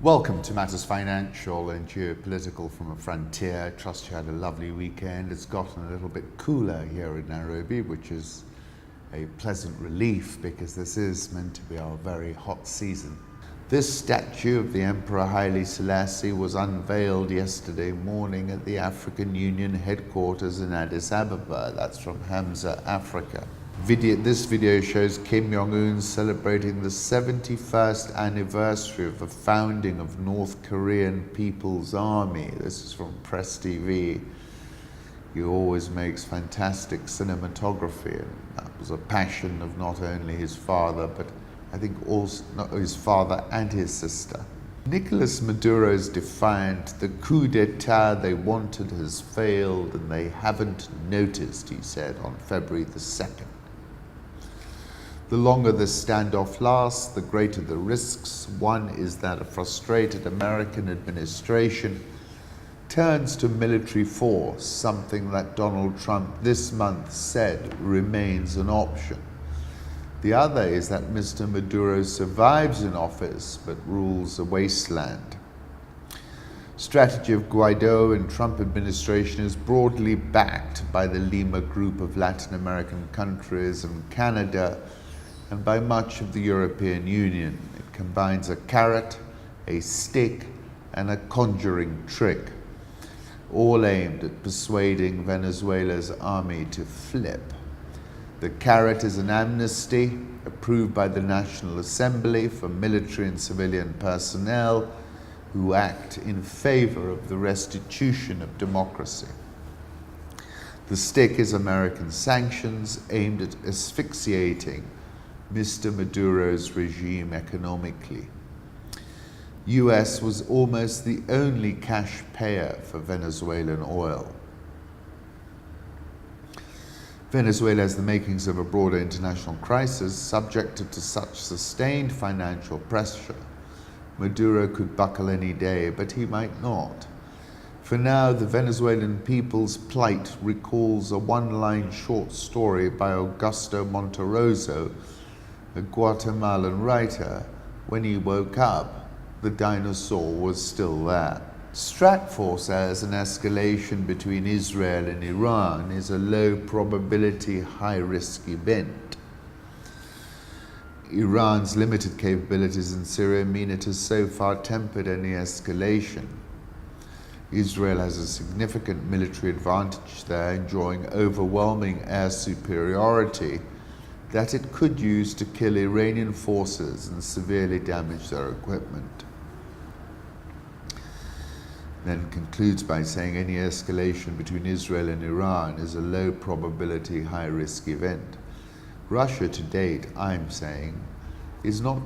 Welcome to Matters Financial and Geopolitical from a Frontier. I trust you had a lovely weekend. It's gotten a little bit cooler here in Nairobi, which is a pleasant relief because this is meant to be our very hot season. This statue of the Emperor Haile Selassie was unveiled yesterday morning at the African Union headquarters in Addis Ababa. That's from Hamza, Africa. This video shows Kim Jong-un celebrating the 71st anniversary of the founding of North Korean People's Army. This is from Press TV. He always makes fantastic cinematography, and that was a passion of not only his father, but I think also his father and his sister. Nicolas Maduro's defiant. The coup d'etat they wanted has failed and they haven't noticed, he said on February the 2nd. The longer this standoff lasts, the greater the risks. One is that a frustrated American administration turns to military force, something that Donald Trump this month said remains an option. The other is that Mr. Maduro survives in office but rules a wasteland. Strategy of Guaido and Trump administration is broadly backed by the Lima Group of Latin American countries and Canada, and by much of the European Union. It combines a carrot, a stick, and a conjuring trick, all aimed at persuading Venezuela's army to flip. The carrot is an amnesty approved by the National Assembly for military and civilian personnel who act in favor of the restitution of democracy. The stick is American sanctions aimed at asphyxiating Mr. Maduro's regime economically. US was almost the only cash payer for Venezuelan oil. Venezuela has the makings of a broader international crisis. Subjected to such sustained financial pressure, Maduro could buckle any day, but he might not. For now, the Venezuelan people's plight recalls a one-line short story by Augusto Monterroso, a Guatemalan writer. When he woke up, the dinosaur was still there. Stratfor says an escalation between Israel and Iran is a low-probability, high-risk event. Iran's limited capabilities in Syria mean it has so far tempered any escalation. Israel has a significant military advantage there, enjoying overwhelming air superiority that it could use to kill Iranian forces and severely damage their equipment. Then concludes by saying any escalation between Israel and Iran is a low probability, high risk event. Russia to date, I'm saying, is not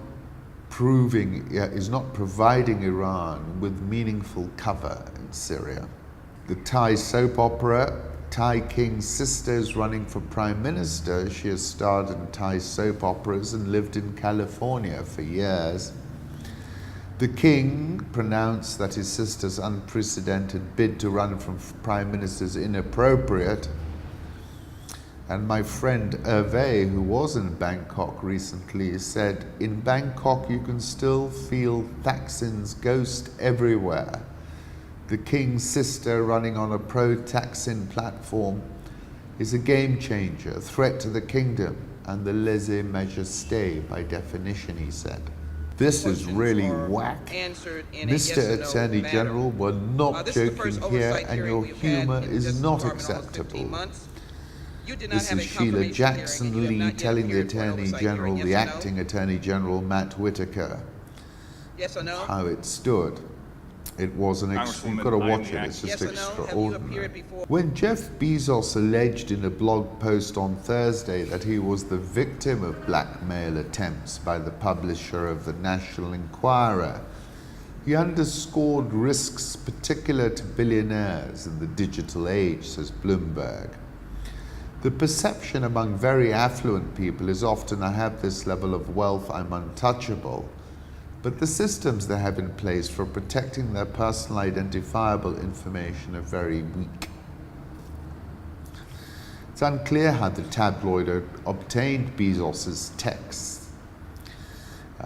providing Iran with meaningful cover in Syria. The Thai soap opera Thai King's sister is running for Prime Minister. She has starred in Thai soap operas and lived in California for years. The King pronounced that his sister's unprecedented bid to run for Prime Minister is inappropriate. And my friend Hervé, who was in Bangkok recently, said, in Bangkok you can still feel Thaksin's ghost everywhere. The King's sister running on a pro-Thaksin platform is a game changer, a threat to the kingdom and the lèse-majesté by definition, he said. This is really whack. Mr. Attorney General, we're not joking here, and your humor is not acceptable. This is Sheila Jackson Lee telling the Attorney General, the acting Attorney General, Matt Whitaker, how it stood. It was you've got to watch it, it's just extraordinary. When Jeff Bezos alleged in a blog post on Thursday that he was the victim of blackmail attempts by the publisher of the National Enquirer, he underscored risks particular to billionaires in the digital age, says Bloomberg. The perception among very affluent people is often, I have this level of wealth, I'm untouchable. But the systems they have in place for protecting their personal identifiable information are very weak. It's unclear how the tabloid obtained Bezos's texts.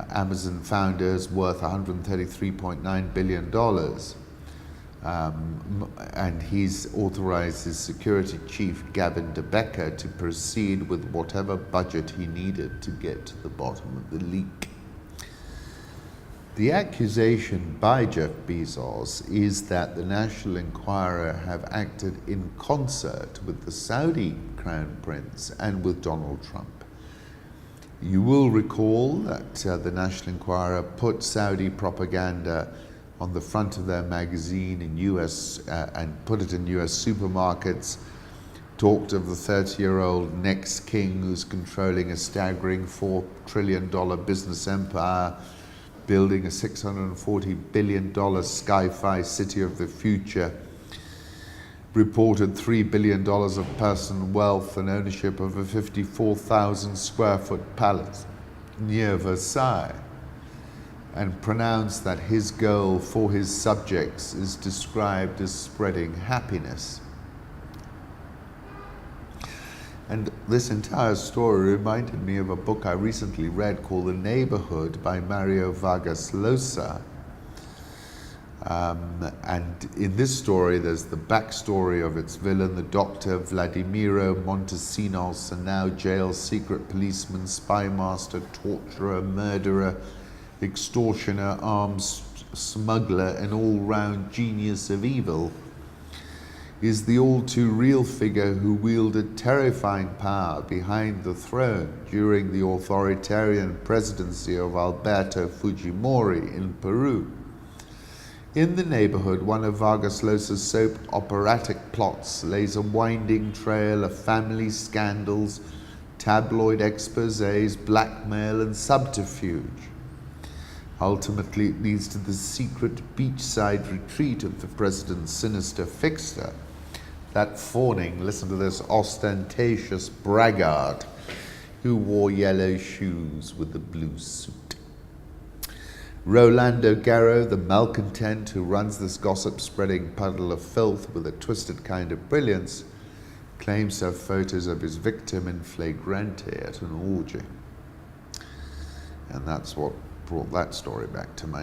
Amazon founders worth $133.9 billion. And he's authorized his security chief, Gavin de Becker, to proceed with whatever budget he needed to get to the bottom of the leak. The accusation by Jeff Bezos is that the National Enquirer have acted in concert with the Saudi Crown Prince and with Donald Trump. You will recall that the National Enquirer put Saudi propaganda on the front of their magazine in US and put it in US supermarkets, talked of the 30-year-old next king who's controlling a staggering $4 trillion business empire, building a $640 billion sci-fi city of the future, reported $3 billion of personal wealth and ownership of a 54,000 square foot palace near Versailles, and pronounced that his goal for his subjects is described as spreading happiness. And this entire story reminded me of a book I recently read called The Neighbourhood by Vargas Llosa. And in this story, there's the backstory of its villain, the Dr. Vladimiro Montesinos, a now jail secret policeman, spy master, torturer, murderer, extortioner, arms smuggler, and all-round genius of evil, is the all-too-real figure who wielded terrifying power behind the throne during the authoritarian presidency of Alberto Fujimori in Peru. In The Neighbourhood, one of Vargas Llosa's soap operatic plots lays a winding trail of family scandals, tabloid exposés, blackmail, and subterfuge. Ultimately, it leads to the secret beachside retreat of the president's sinister fixer, that fawning, listen to this, ostentatious braggart who wore yellow shoes with a blue suit. Rolando Garro, the malcontent who runs this gossip-spreading puddle of filth with a twisted kind of brilliance, claims to have photos of his victim in flagrante at an orgy. And that's what brought that story back to mind.